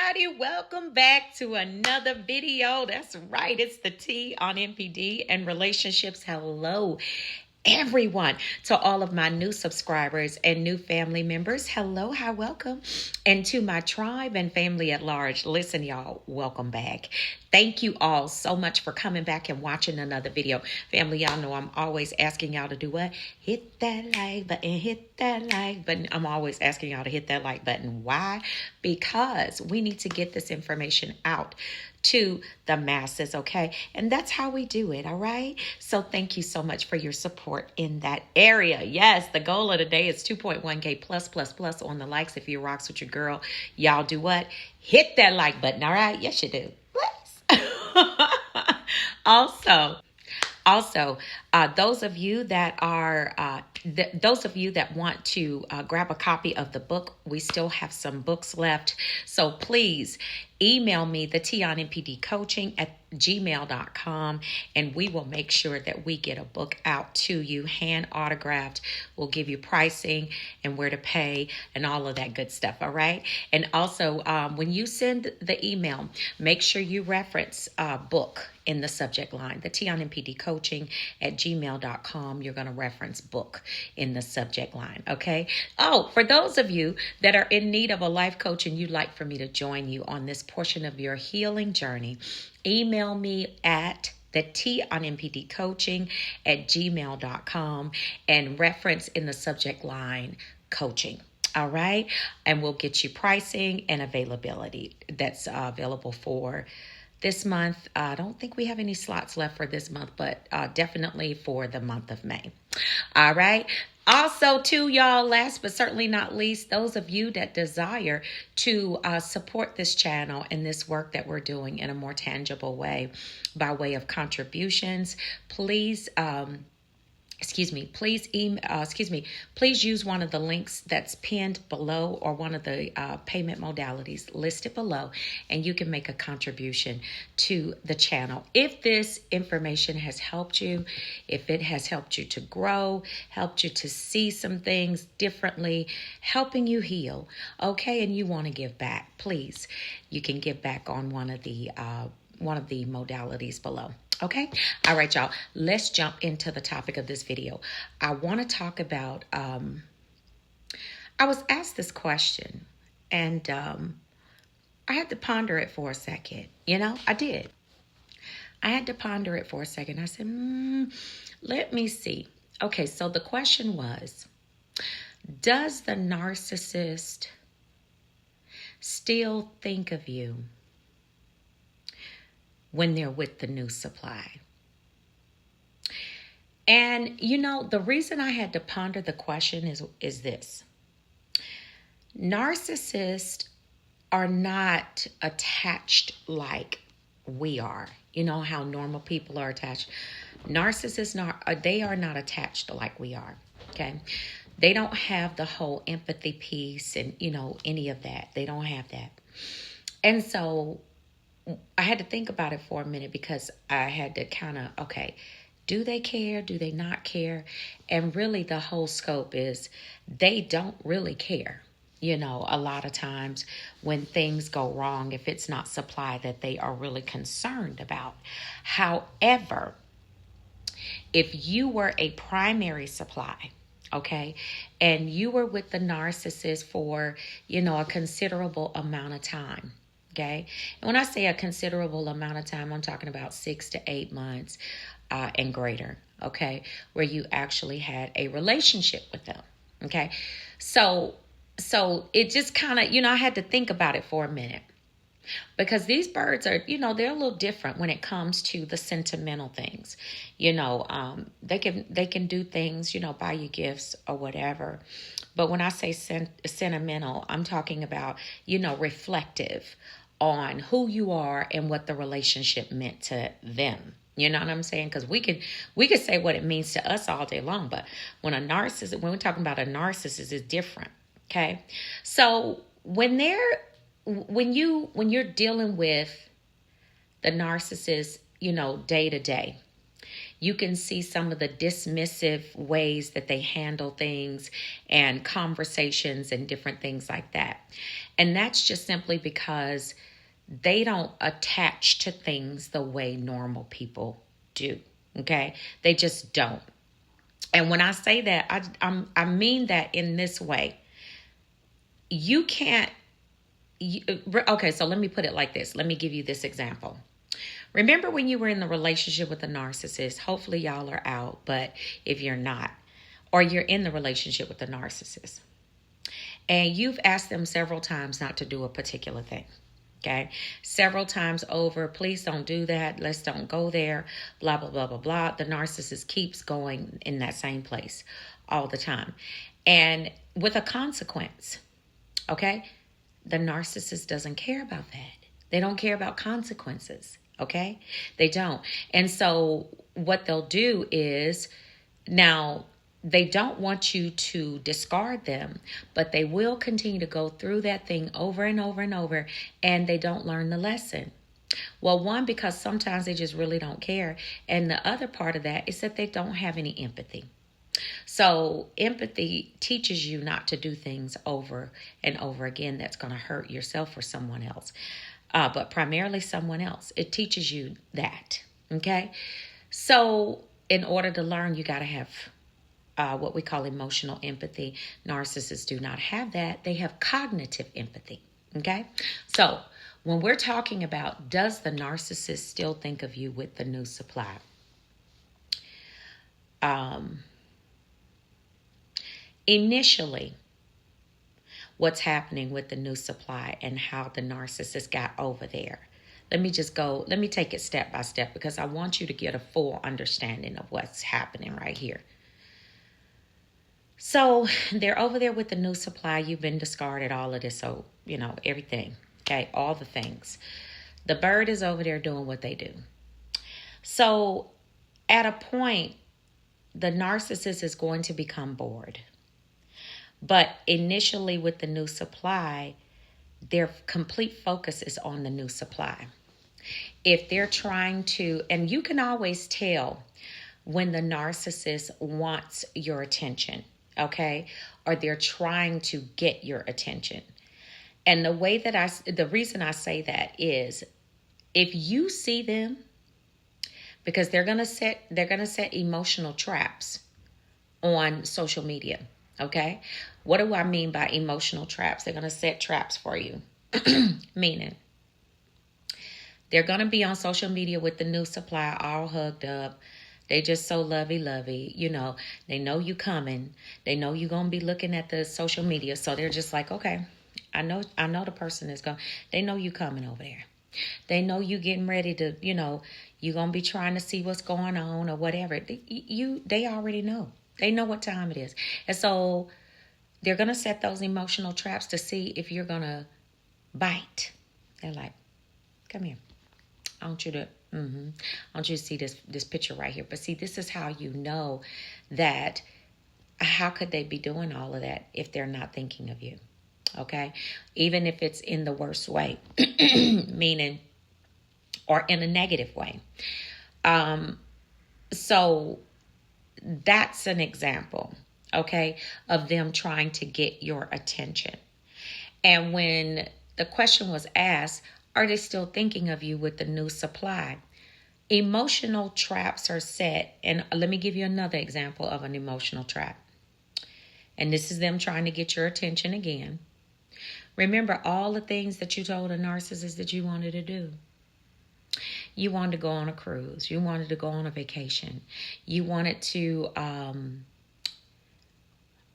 everybody. Welcome back to another video. That's right. It's the T on NPD and relationships. Hello, everyone. To all of my new subscribers and new family members. Hello, hi, welcome. And to my tribe and family at large. Listen, y'all, welcome back. Thank you all so much for coming back and watching another video. Family, y'all know I'm always asking y'all to do what? Hit that like button, hit that like button. I'm always asking y'all to hit that like button. Why? Because we need to get this information out to the masses, okay? And that's how we do it, all right? So thank you so much for your support in that area. Yes, the goal of the day is 2.1K plus on the likes. If you rocks with your girl, y'all do what? Hit that like button, all right? Yes, you do. Also, those of you that are those of you that want to grab a copy of the book, we still have some books left. So please email me, theteaonnpd@gmail.com, and we will make sure that we get a book out to you, hand autographed. We'll give you pricing and where to pay and all of that good stuff. All right. And also, when you send the email, make sure you reference book in the subject line, theteaonnpdcoaching@gmail.com. You're going to reference book in the subject line. Okay. Oh, for those of you that are in need of a life coach and you'd like for me to join you on this portion of your healing journey, email me at theteaonnpdcoaching@gmail.com and reference in the subject line coaching. All right. And we'll get you pricing and availability that's available for this month. I don't think we have any slots left for this month, but definitely for the month of May. All right. Also, to y'all, last but certainly not least, those of you that desire to support this channel and this work that we're doing in a more tangible way by way of contributions, please please use one of the links that's pinned below or one of the payment modalities listed below, and you can make a contribution to the channel. If this information has helped you, if it has helped you to grow, helped you to see some things differently, helping you heal, okay, and you want to give back, please, you can give back on one of the modalities below. Okay. All right, y'all. Let's jump into the topic of this video. I want to talk about, I was asked this question and I had to ponder it for a second. You know, I did. I had to ponder it for a second. I said, let me see. Okay. So the question was, does the narcissist still think of you when they're with the new supply? And, you know, the reason I had to ponder the question is this. Narcissists are not attached like we are. You know how normal people are attached. Narcissists, they are not attached like we are. Okay. They don't have the whole empathy piece and, you know, any of that. They don't have that. And so I had to think about it for a minute because I had to kind of, okay, do they care? Do they not care? And really the whole scope is they don't really care. You know, a lot of times when things go wrong, if it's not supply that they are really concerned about. However, if you were a primary supply, okay, and you were with the narcissist for, you know, a considerable amount of time, okay. And when I say a considerable amount of time, I'm talking about 6 to 8 months and greater, okay, where you actually had a relationship with them, okay. So it just kind of, you know, I had to think about it for a minute because these birds are, you know, they're a little different when it comes to the sentimental things. You know, they can do things, you know, buy you gifts or whatever. But when I say sentimental, I'm talking about, you know, reflective on who you are and what the relationship meant to them. You know what I'm saying? Because we could say what it means to us all day long, but when we're talking about a narcissist, it's different. Okay, so when you're dealing with the narcissist, you know, day to day, You can see some of the dismissive ways that they handle things and conversations and different things like that. And that's just simply because they don't attach to things the way normal people do. Okay? They just don't. And when I say that, I mean that in this way. You can't. Okay, so let me put it like this. Let me give you this example. Remember when you were in the relationship with a narcissist? Hopefully y'all are out, but if you're not, or you're in the relationship with a narcissist, and you've asked them several times not to do a particular thing. Okay, several times over, please don't do that. Let's don't go there. Blah, blah, blah, blah, blah. The narcissist keeps going in that same place all the time. And with a consequence, okay, the narcissist doesn't care about that. They don't care about consequences. Okay, they don't. And so what they'll do is, now they don't want you to discard them, but they will continue to go through that thing over and over and over, and they don't learn the lesson. Well, one, because sometimes they just really don't care. And the other part of that is that they don't have any empathy. So empathy teaches you not to do things over and over again that's going to hurt yourself or someone else. But primarily someone else. It teaches you that. Okay. So in order to learn, you got to have what we call emotional empathy. Narcissists do not have that. They have cognitive empathy. Okay. So when we're talking about, does the narcissist still think of you with the new supply? Initially, what's happening with the new supply and how the narcissist got over there. Let me take it step by step, because I want you to get a full understanding of what's happening right here. So they're over there with the new supply. You've been discarded, all of this. So, everything. Okay. All the things. The bird is over there doing what they do. So at a point, the narcissist is going to become bored. But initially with the new supply, their complete focus is on the new supply. If they're trying to, and you can always tell when the narcissist wants your attention, okay? Or they're trying to get your attention. And the reason I say that is, if you see them, because they're going to set emotional traps on social media. Okay. What do I mean by emotional traps? They're going to set traps for you. Meaning, they're going to be on social media with the new supply all hugged up. They just so lovey-lovey. They know you coming. They know you're going to be looking at the social media. So they're just like, okay, I know the person is going. They know you coming over there. They know you getting ready to, you're going to be trying to see what's going on or whatever. They already know. They know what time it is. And so they're going to set those emotional traps to see if you're going to bite. They're like, come here. I want you to see this picture right here. But see, this is how you know that, how could they be doing all of that if they're not thinking of you? Okay. Even if it's in the worst way, meaning, or in a negative way. So that's an example, okay, of them trying to get your attention. And when the question was asked, are they still thinking of you with the new supply? Emotional traps are set. And let me give you another example of an emotional trap. And this is them trying to get your attention again. Remember all the things that you told a narcissist that you wanted to do. You wanted to go on a cruise. You wanted to go on a vacation. You wanted to,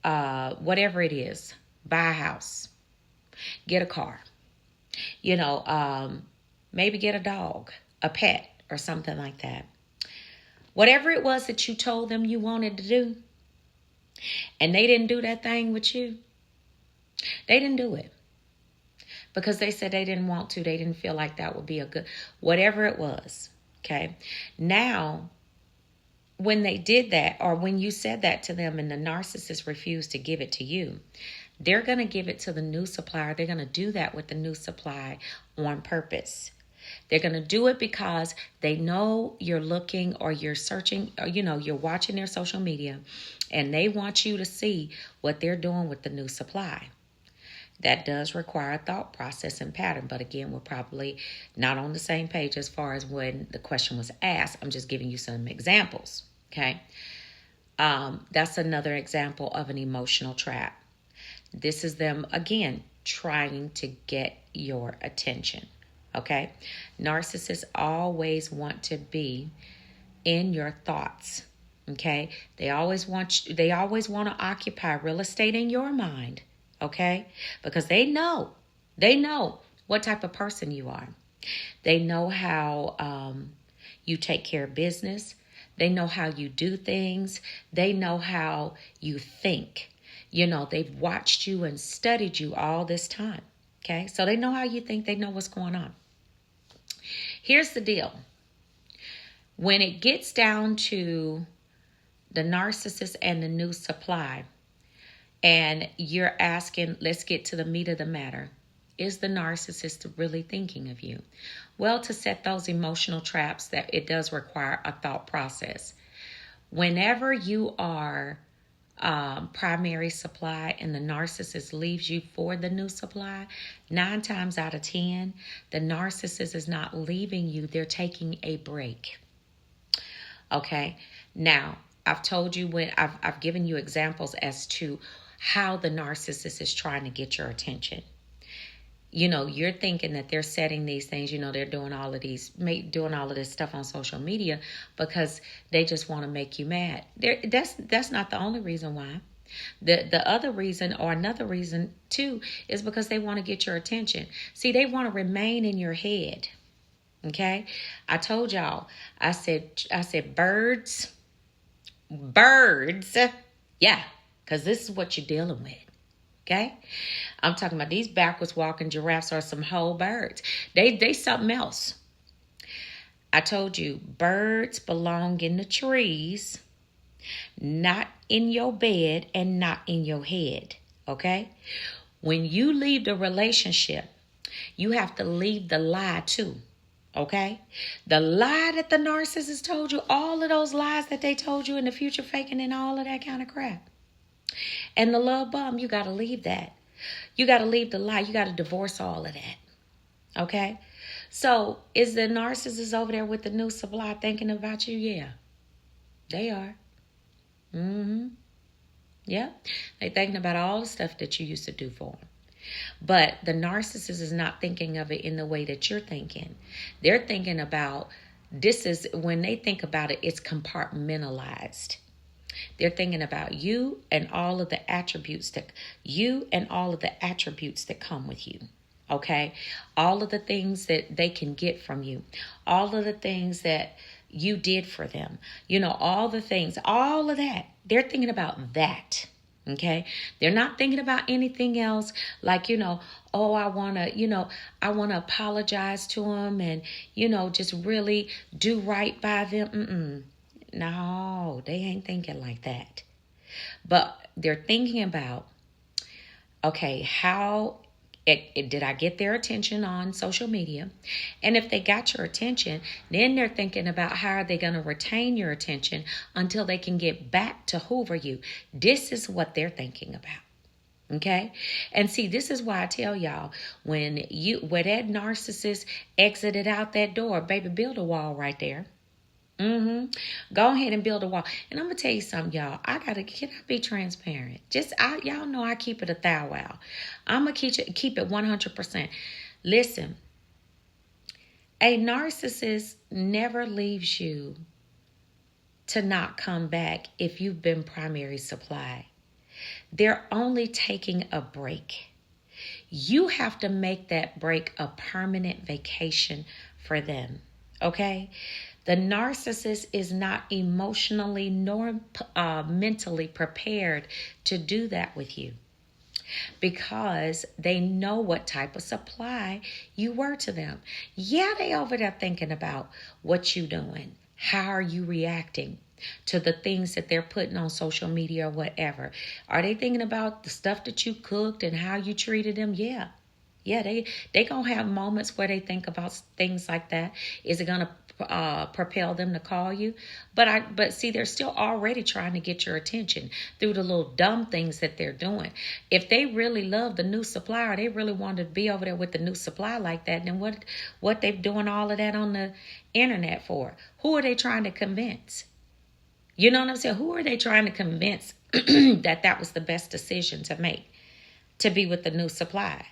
whatever it is, buy a house, get a car, maybe get a dog, a pet, or something like that. Whatever it was that you told them you wanted to do, and they didn't do that thing with you, they didn't do it. Because they said they didn't want to. They didn't feel like that would be a good, whatever it was. Okay. Now, when they did that, or when you said that to them and the narcissist refused to give it to you, they're going to give it to the new supplier. They're going to do that with the new supply on purpose They're going to do it because they know you're looking or you're searching, or, you're watching their social media, and they want you to see what they're doing with the new supply. That does require a thought process and pattern. But again, we're probably not on the same page as far as when the question was asked. I'm just giving you some examples. Okay. That's another example of an emotional trap. This is them, again, trying to get your attention. Okay. Narcissists always want to be in your thoughts. Okay. They always want to occupy real estate in your mind. Okay. Because they know what type of person you are. They know how you take care of business. They know how you do things. They know how you think. They've watched you and studied you all this time. Okay. So they know how you think. They know what's going on. Here's the deal. When it gets down to the narcissist and the new supply, and you're asking, let's get to the meat of the matter. Is the narcissist really thinking of you? Well, to set those emotional traps, that it does require a thought process. Whenever you are primary supply and the narcissist leaves you for the new supply, 9 times out of 10, the narcissist is not leaving you. They're taking a break. Okay. Now, I've told you I've given you examples as to how the narcissist is trying to get your attention. You're thinking that they're setting these things, they're doing all of this stuff on social media because they just want to make you mad. That's not the only reason why. The other reason, or another reason too, is because they want to get your attention. See, they want to remain in your head. Okay. I told y'all, I said birds. Yeah. Because this is what you're dealing with. Okay. I'm talking about these backwards walking giraffes are some whole birds. They something else. I told you, birds belong in the trees, not in your bed and not in your head. Okay. When you leave the relationship, you have to leave the lie too. Okay. The lie that the narcissist told you, all of those lies that they told you in the future faking and all of that kind of crap. And the love bomb, you got to leave that. You got to leave the lie. You got to divorce all of that. Okay. So is the narcissist over there with the new supply thinking about you? Yeah, they are. Yeah. They're thinking about all the stuff that you used to do for them. But the narcissist is not thinking of it in the way that you're thinking. They're thinking about, when they think about it, it's compartmentalized. They're thinking about you and all of the attributes that come with you. Okay. All of the things that they can get from you, all of the things that you did for them, all the things, all of that. They're thinking about that. Okay. They're not thinking about anything else like, I want to apologize to them and, just really do right by them. No, they ain't thinking like that. But they're thinking about, okay, how did I get their attention on social media? And if they got your attention, then they're thinking about how are they going to retain your attention until they can get back to hoover you. This is what they're thinking about. Okay. And see, this is why I tell y'all, where that narcissist exited out that door, baby, build a wall right there. Go ahead and build a wall. And I'm going to tell you something, y'all. Can I be transparent? Y'all know I keep it a thou wow. I'm going to keep it 100%. Listen, a narcissist never leaves you to not come back if you've been primary supply. They're only taking a break. You have to make that break a permanent vacation for them. Okay? The narcissist is not emotionally nor mentally prepared to do that with you because they know what type of supply you were to them. Yeah, they over there thinking about what you doing. How are you reacting to the things that they're putting on social media or whatever? Are they thinking about the stuff that you cooked and how you treated them? Yeah. Yeah, they gonna have moments where they think about things like that. Is it gonna propel them to call you? But see, they're still already trying to get your attention through the little dumb things that they're doing. If they really love the new supplier, they really wanted to be over there with the new supply like that, then what they doing all of that on the internet for? Who are they trying to convince? You know what I'm saying? Who are they trying to convince that was the best decision to make, to be with the new supply?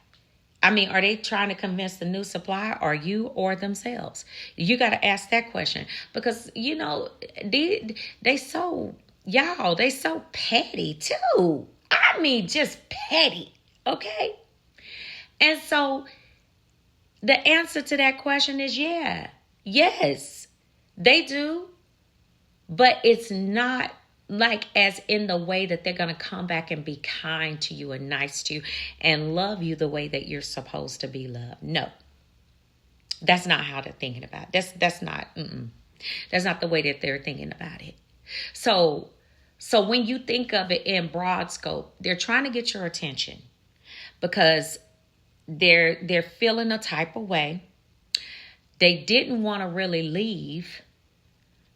I mean, are they trying to convince the new supplier, or you, or themselves? You got to ask that question, because, they so, y'all, they so petty too. I mean, just petty. Okay. And so the answer to that question is yes, they do. But it's not like as in the way that they're going to come back and be kind to you and nice to you and love you the way that you're supposed to be loved. No, that's not how they're thinking about it. That's not the way that they're thinking about it. So when you think of it in broad scope, they're trying to get your attention because they're feeling a type of way. They didn't want to really leave,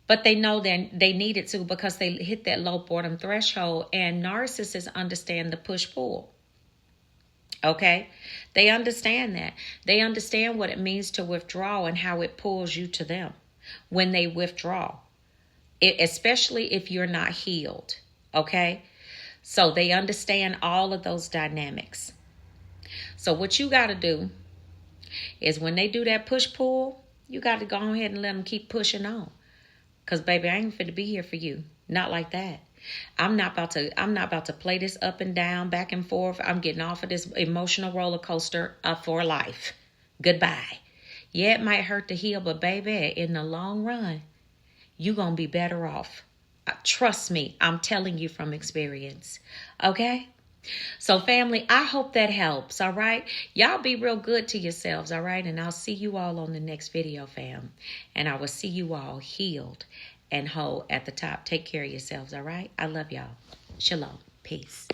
but they know that they needed to because they hit that low boredom threshold, and narcissists understand the push-pull. Okay? They understand that. They understand what it means to withdraw and how it pulls you to them when they withdraw, especially if you're not healed. Okay? So they understand all of those dynamics. So what you got to do is when they do that push-pull, you got to go ahead and let them keep pushing on. Because, baby, I ain't fit to be here for you. Not like that. I'm not about to play this up and down, back and forth. I'm getting off of this emotional roller coaster for life. Goodbye. Yeah, it might hurt to heal, but, baby, in the long run, you're going to be better off. Trust me, I'm telling you from experience. Okay? So, family, I hope that helps, all right? Y'all be real good to yourselves, all right? And I'll see you all on the next video, fam. And I will see you all healed and whole at the top. Take care of yourselves, all right? I love y'all. Shalom. Peace.